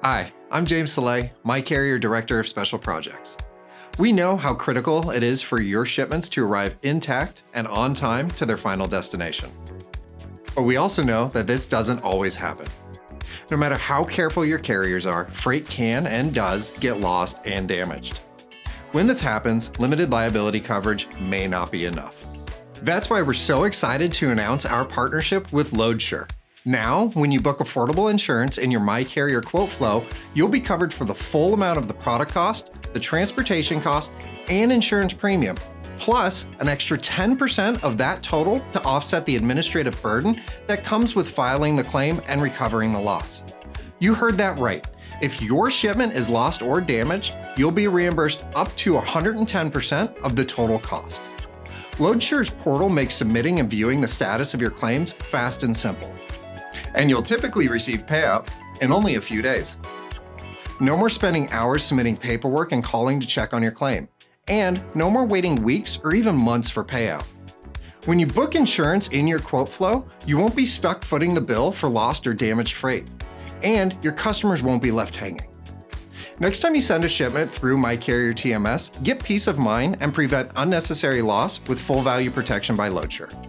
Hi, I'm James Saleh, MyCarrier Director of Special Projects. We know how critical it is for your shipments to arrive intact and on time to their final destination. But we also know that this doesn't always happen. No matter how careful your carriers are, freight can and does get lost and damaged. When this happens, limited liability coverage may not be enough. That's why we're so excited to announce our partnership with Loadsure. Now, when you book affordable insurance in your MyCarrier quote flow, you'll be covered for the full amount of the product cost, the transportation cost, and insurance premium, plus an extra 10% of that total to offset the administrative burden that comes with filing the claim and recovering the loss. You heard that right. If your shipment is lost or damaged, you'll be reimbursed up to 110% of the total cost. Loadsure's portal makes submitting and viewing the status of your claims fast and simple. And you'll typically receive payout in only a few days. No more spending hours submitting paperwork and calling to check on your claim. And no more waiting weeks or even months for payout. When you book insurance in your quote flow, you won't be stuck footing the bill for lost or damaged freight. And your customers won't be left hanging. Next time you send a shipment through MyCarrier TMS, get peace of mind and prevent unnecessary loss with full value protection by Loadsure.